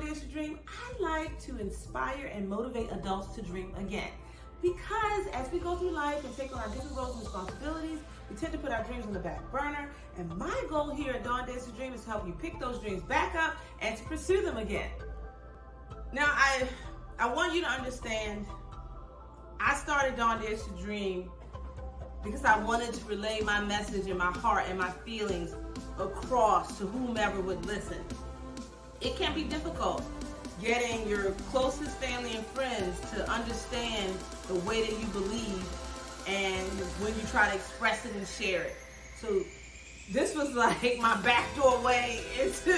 DawnDares2Dream, I like to inspire and motivate adults to dream again. Because as we go through life and take on our different roles and responsibilities, we tend to put our dreams on the back burner. And my goal here at DawnDares2Dream is to help you pick those dreams back up and to pursue them again. Now, I want you to understand, I started DawnDares2Dream because I wanted to relay my message and my heart and my feelings across to whomever would listen. It can be difficult getting your closest family and friends to understand the way that you believe and when you try to express it and share it. So this was like my backdoor way into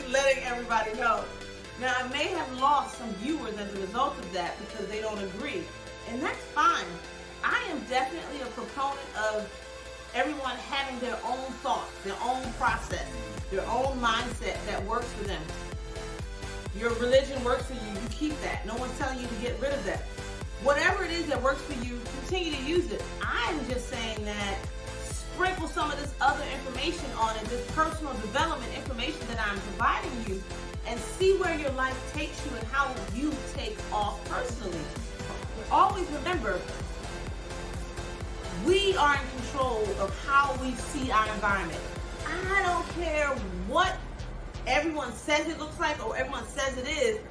letting everybody know. Now, I may have lost some viewers as a result of that because they don't agree, and that's fine. I am definitely a proponent of everyone having their own thoughts, their own process, their own mindset that works for them. Your religion works for you, you keep that. No one's telling you to get rid of that. Whatever it is that works for you, continue to use it. I'm just saying that sprinkle some of this other information on it, this personal development information that I'm providing you, and see where your life takes you and how you take off personally. Always remember, we are in control of how we see our environment. I don't care what everyone says it looks like or everyone says it is.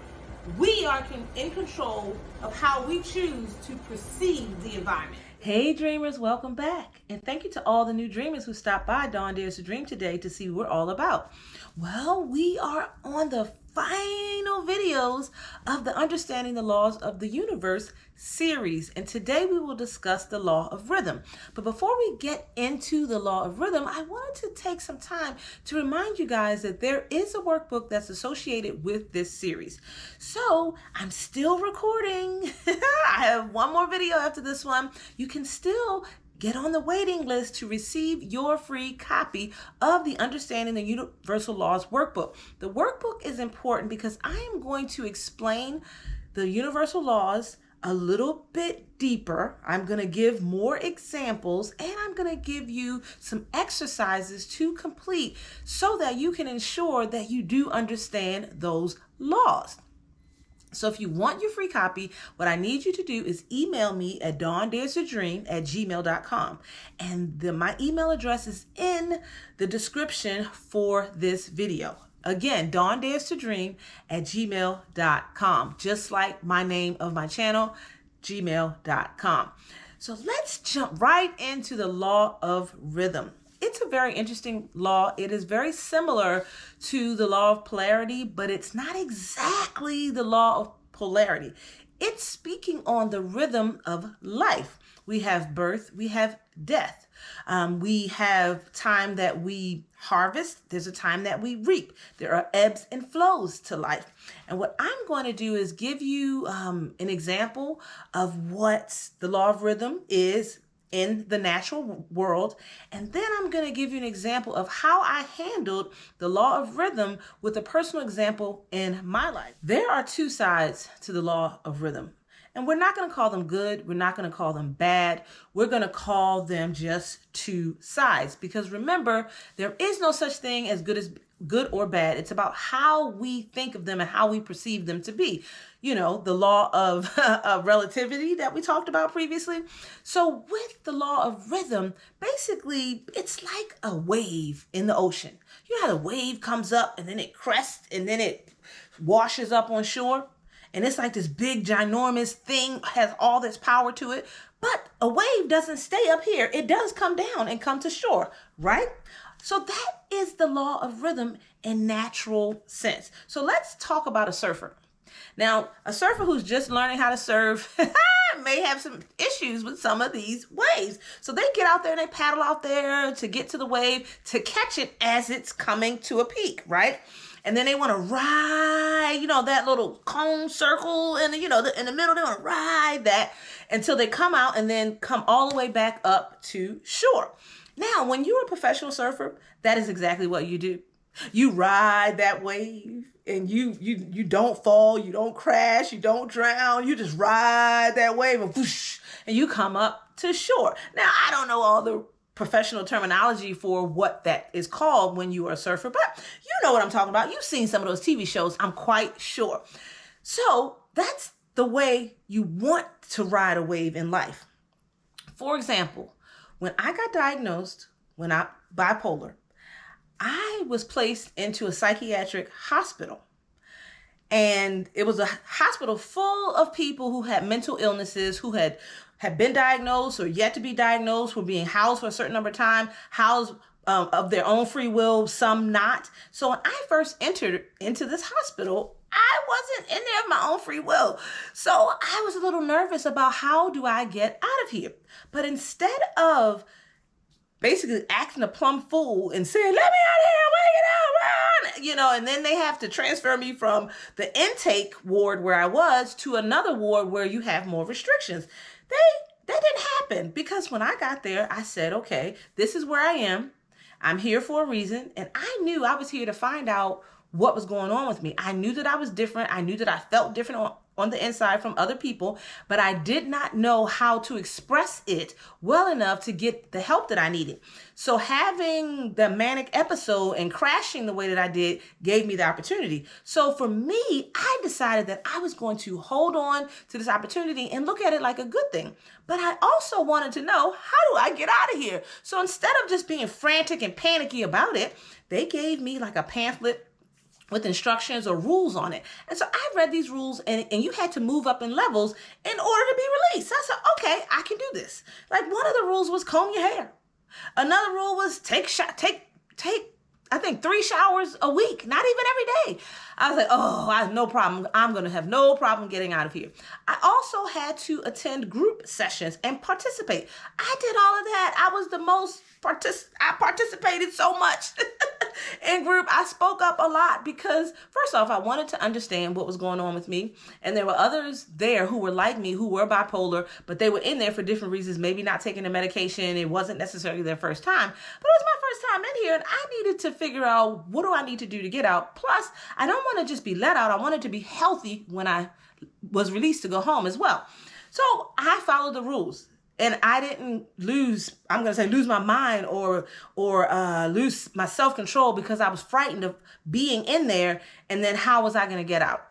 We are in control of how we choose to perceive the environment. Hey dreamers, welcome back. And thank you to all the new dreamers who stopped by DawnDares2Dream today to see what we're all about. Well, we are on the final videos of the Understanding the Laws of the Universe series, and today we will discuss the law of rhythm. But before we get into the law of rhythm, I wanted to take some time to remind you guys that there is a workbook that's associated with this series. So I'm still recording. I have one more video after this one. You can still get on the waiting list to receive your free copy of the Understanding the Universal Laws workbook. The workbook is important because I am going to explain the universal laws a little bit deeper. I'm going to give more examples, and I'm going to give you some exercises to complete so that you can ensure that you do understand those laws. So if you want your free copy, what I need you to do is email me at DawnDares2Dream@gmail.com. And my email address is in the description for this video. Again, DawnDares2Dream@gmail.com, just like my name of my channel, gmail.com. So let's jump right into the law of rhythm. It's a very interesting law. It is very similar to the law of polarity, but it's not exactly the law of polarity. It's speaking on the rhythm of life. We have birth, we have death. We have time that we harvest. There's a time that we reap. There are ebbs and flows to life. And what I'm going to do is give you an example of what the law of rhythm is in the natural world. And then I'm going to give you an example of how I handled the law of rhythm with a personal example in my life. There are two sides to the law of rhythm. And we're not going to call them good. We're not going to call them bad. We're going to call them just two sides. Because remember, there is no such thing as good or bad. It's about how we think of them and how we perceive them to be. You know, the law of relativity that we talked about previously. So with the law of rhythm, basically, it's like a wave in the ocean. You know how the wave comes up and then it crests and then it washes up on shore? And it's like this big, ginormous thing, has all this power to it. But a wave doesn't stay up here. It does come down and come to shore, right? So that is the law of rhythm in natural sense. So let's talk about a surfer. Now, a surfer who's just learning how to surf may have some issues with some of these waves. So they get out there and they paddle out there to get to the wave, to catch it as it's coming to a peak, right? And then they want to ride, you know, that little cone circle, and in the middle, they want to ride that until they come out and then come all the way back up to shore. Now, when you're a professional surfer, that is exactly what you do. You ride that wave, and you don't fall, you don't crash, you don't drown. You just ride that wave, and whoosh, and you come up to shore. Now, I don't know all the professional terminology for what that is called when you are a surfer, but you know what I'm talking about. You've seen some of those TV shows, I'm quite sure. So that's the way you want to ride a wave in life. For example, when I got diagnosed, bipolar, I was placed into a psychiatric hospital. And it was a hospital full of people who had mental illnesses, who had been diagnosed or yet to be diagnosed, were being housed for a certain number of time, housed of their own free will, some not. So when I first entered into this hospital, I wasn't in there of my own free will. So I was a little nervous about how do I get out of here? But instead of basically acting a plumb fool and saying, let me out of here, I want to get out, run, and then they have to transfer me from the intake ward where I was to another ward where you have more restrictions. That didn't happen, because when I got there, I said, okay, this is where I am. I'm here for a reason. And I knew I was here to find out what was going on with me. I knew that I was different. I knew that I felt different on the inside from other people, but I did not know how to express it well enough to get the help that I needed. So having the manic episode and crashing the way that I did gave me the opportunity. So for me, I decided that I was going to hold on to this opportunity and look at it like a good thing. But I also wanted to know, how do I get out of here? So instead of just being frantic and panicky about it, they gave me like a pamphlet with instructions or rules on it. And so I read these rules, and you had to move up in levels in order to be released. I said, okay, I can do this. Like, one of the rules was comb your hair. Another rule was take I think 3 showers a week, not even every day. I was like, oh, I have no problem. I'm going to have no problem getting out of here. I also had to attend group sessions and participate. I did all of that. I was the most I participated so much in group. I spoke up a lot because, first off, I wanted to understand what was going on with me. And there were others there who were like me, who were bipolar, but they were in there for different reasons, maybe not taking the medication. It wasn't necessarily their first time, but it was my first time in here, and I needed to figure out, what do I need to do to get out? Plus, I don't want to just be let out. I wanted to be healthy when I was released to go home as well. So I followed the rules. And I didn't lose my mind or lose my self-control because I was frightened of being in there. And then how was I going to get out?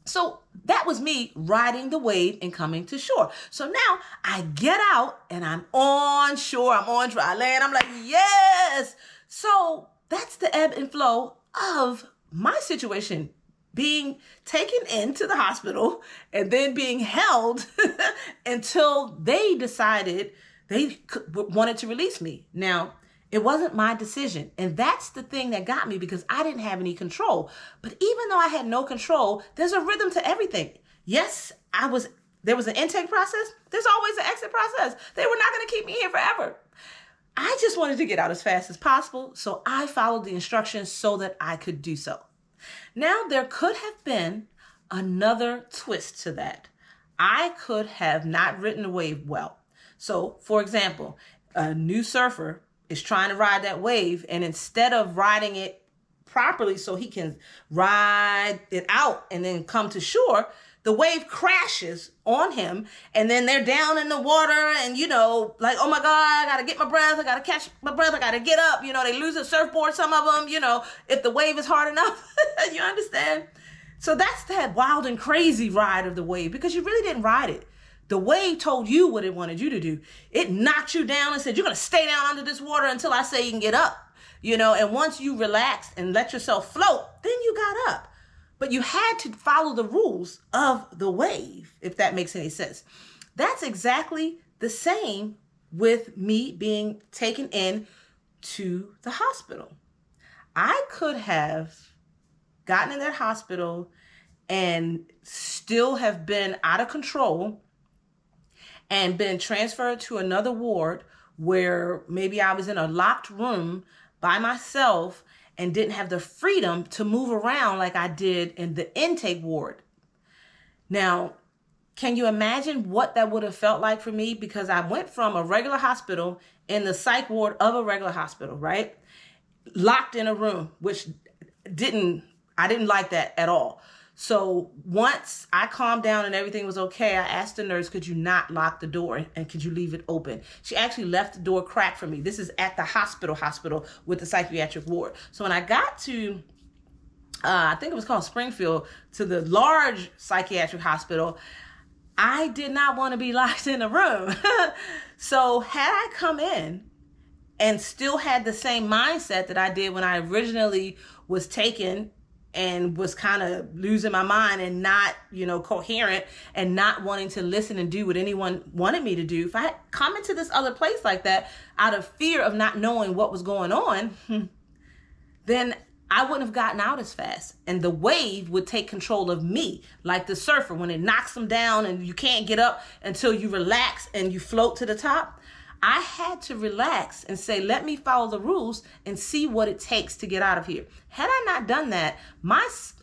So that was me riding the wave and coming to shore. So now I get out and I'm on shore. I'm on dry land. I'm like, yes. So that's the ebb and flow of my situation, being taken into the hospital and then being held until they decided they wanted to release me. Now, it wasn't my decision. And that's the thing that got me, because I didn't have any control. But even though I had no control, there's a rhythm to everything. Yes, there was an intake process. There's always an exit process. They were not going to keep me here forever. I just wanted to get out as fast as possible. So I followed the instructions so that I could do so. Now, there could have been another twist to that. I could have not ridden the wave well. So, for example, a new surfer is trying to ride that wave, and instead of riding it properly so he can ride it out and then come to shore, the wave crashes on him, and then they're down in the water and, like, oh my God, I got to get my breath. I got to catch my breath. I got to get up. They lose a surfboard, some of them, if the wave is hard enough. You understand? So that's that wild and crazy ride of the wave, because you really didn't ride it. The wave told you what it wanted you to do. It knocked you down and said, you're going to stay down under this water until I say you can get up, and once you relaxed and let yourself float, then you got up. But you had to follow the rules of the wave, if that makes any sense. That's exactly the same with me being taken in to the hospital. I could have gotten in that hospital and still have been out of control and been transferred to another ward where maybe I was in a locked room by myself and didn't have the freedom to move around like I did in the intake ward. Now, can you imagine what that would have felt like for me? Because I went from a regular hospital in the psych ward of a regular hospital, right? Locked in a room, which I didn't like that at all. So once I calmed down and everything was okay, I asked the nurse, could you not lock the door and could you leave it open? She actually left the door cracked for me. This is at the hospital with the psychiatric ward. So when I got to, I think it was called Springfield, to the large psychiatric hospital, I did not want to be locked in a room. So had I come in and still had the same mindset that I did when I originally was taken and was kind of losing my mind and not, coherent and not wanting to listen and do what anyone wanted me to do, if I had come into this other place like that out of fear of not knowing what was going on, then I wouldn't have gotten out as fast. And the wave would take control of me, like the surfer when it knocks them down and you can't get up until you relax and you float to the top. I had to relax and say, let me follow the rules and see what it takes to get out of here. Had I not done that,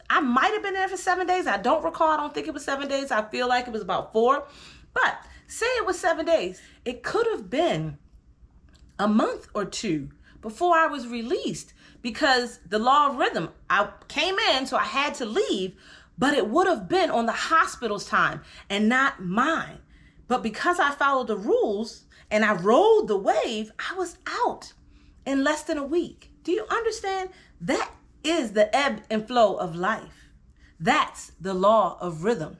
I might have been there for 7 days. I don't recall. I don't think it was 7 days. I feel like it was about 4. But say it was 7 days. It could have been a month or 2 before I was released, because the law of rhythm, I came in, so I had to leave, but it would have been on the hospital's time and not mine. But because I followed the rules and I rode the wave, I was out in less than a week. Do you understand? That is the ebb and flow of life. That's the law of rhythm.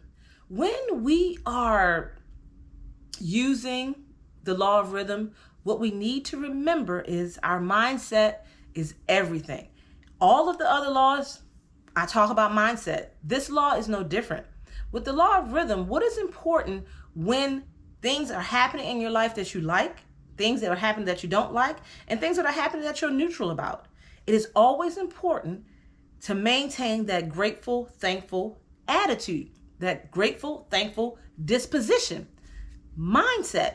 When we are using the law of rhythm, what we need to remember is our mindset is everything. All of the other laws, I talk about mindset. This law is no different. With the law of rhythm, what is important when things are happening in your life that you like, things that are happening that you don't like, and things that are happening that you're neutral about? It is always important to maintain that grateful, thankful attitude, that grateful, thankful disposition, mindset.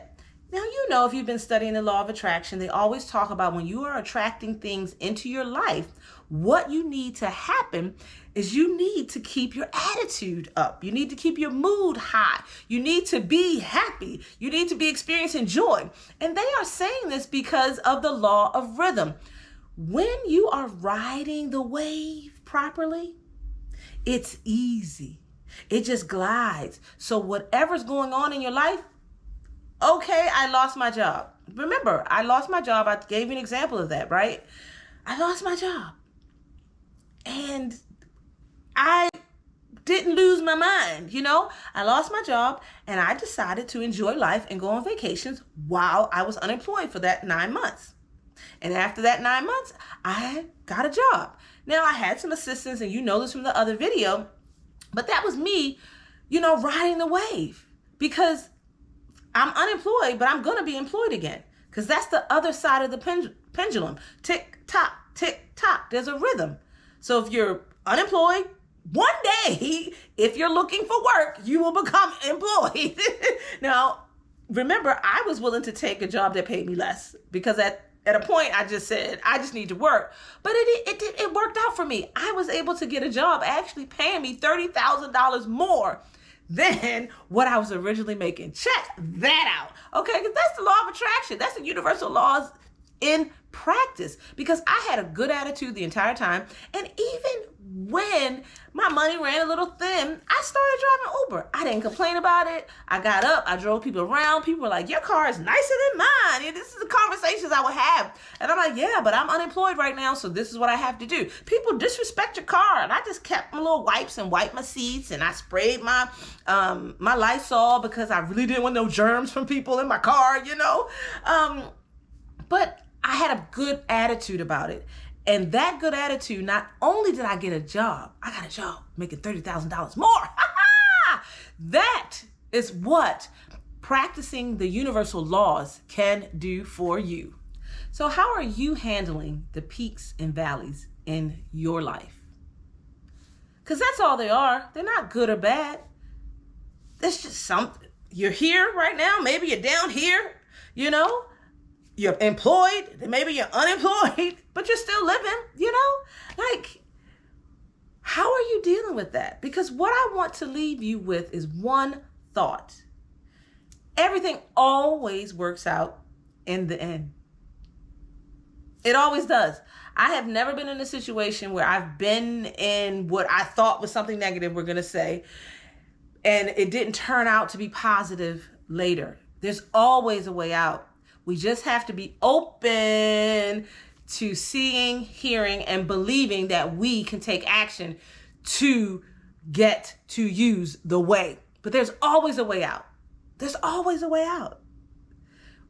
Now, if you've been studying the law of attraction, they always talk about when you are attracting things into your life, what you need to happen is you need to keep your attitude up. You need to keep your mood high. You need to be happy. You need to be experiencing joy. And they are saying this because of the law of rhythm. When you are riding the wave properly, it's easy. It just glides. So whatever's going on in your life, okay, I lost my job. Remember, I lost my job. I gave you an example of that, right? I lost my job. And I didn't lose my mind, I lost my job and I decided to enjoy life and go on vacations while I was unemployed for that 9 months. And after that 9 months, I got a job. Now, I had some assistance, and you know this from the other video, but that was me, riding the wave, because I'm unemployed, but I'm going to be employed again, because that's the other side of the pendulum. Tick, tock, tick, tock. There's a rhythm. So if you're unemployed, one day, if you're looking for work, you will become employed. Now, remember, I was willing to take a job that paid me less, because at a point I just said, I just need to work. But it worked out for me. I was able to get a job actually paying me $30,000 more than what I was originally making. Check that out. Okay, because that's the law of attraction. That's the universal laws in practice, because I had a good attitude the entire time. And even when my money ran a little thin, I started driving Uber. I didn't complain about it. I got up, I drove people around. People were like, your car is nicer than mine. And this is the conversations I would have. And I'm like, yeah, but I'm unemployed right now, so this is what I have to do. People disrespect your car. And I just kept my little wipes and wiped my seats, and I sprayed my my Lysol, because I really didn't want no germs from people in my car, But I had a good attitude about it. And that good attitude, not only did I get a job, I got a job making $30,000 more. That is what practicing the universal laws can do for you. So how are you handling the peaks and valleys in your life? Because that's all they are. They're not good or bad. It's just something. You're here right now. Maybe you're down here, You're employed, maybe you're unemployed, but you're still living, Like, how are you dealing with that? Because what I want to leave you with is one thought. Everything always works out in the end. It always does. I have never been in a situation where I've been in what I thought was something negative, we're going to say, and it didn't turn out to be positive later. There's always a way out. We just have to be open to seeing, hearing, and believing that we can take action to get to use the way. But there's always a way out. There's always a way out.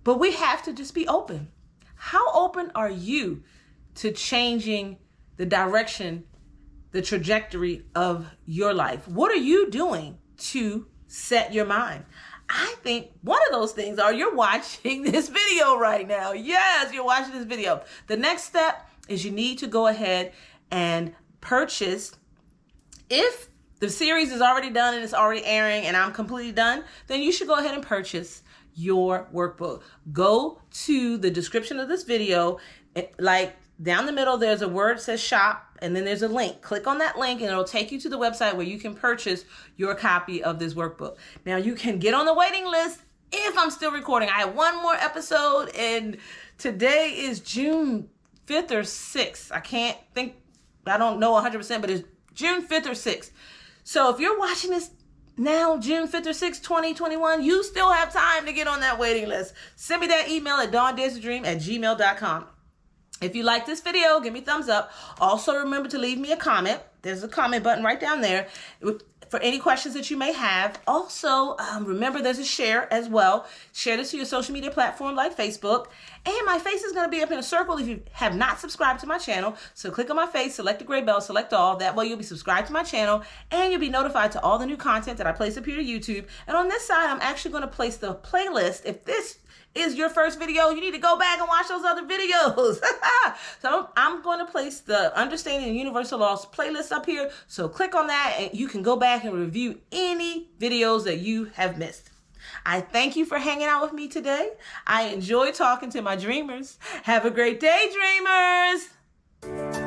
But we have to just be open. How open are you to changing the direction, the trajectory of your life? What are you doing to set your mind? I think one of those things are you're watching this video right now. Yes, you're watching this video. The next step is you need to go ahead and purchase. If the series is already done and it's already airing and I'm completely done, then you should go ahead and purchase your workbook. Go to the description of this video, like down the middle, there's a word that says shop, and then there's a link. Click on that link and it'll take you to the website where you can purchase your copy of this workbook. Now you can get on the waiting list if I'm still recording. I have one more episode and today is June 5th or 6th. I don't know 100%, but it's June 5th or 6th. So if you're watching this now, June 5th or 6th, 2021, you still have time to get on that waiting list. Send me that email at DawnDares2Dream@gmail.com. If you like this video, give me a thumbs up. Also, remember to leave me a comment. There's a comment button right down there for any questions that you may have. Also, remember there's a share as well. Share this to your social media platform like Facebook. And my face is going to be up in a circle if you have not subscribed to my channel. So click on my face, select the gray bell, select all. That way you'll be subscribed to my channel and you'll be notified to all the new content that I place up here to YouTube. And on this side, I'm actually going to place the playlist. If this is your first video, you need to go back and watch those other videos. So I'm going to place the Understanding Universal Laws playlist up here. So click on that and you can go back and review any videos that you have missed. I thank you for hanging out with me today. I enjoy talking to my dreamers. Have a great day, dreamers.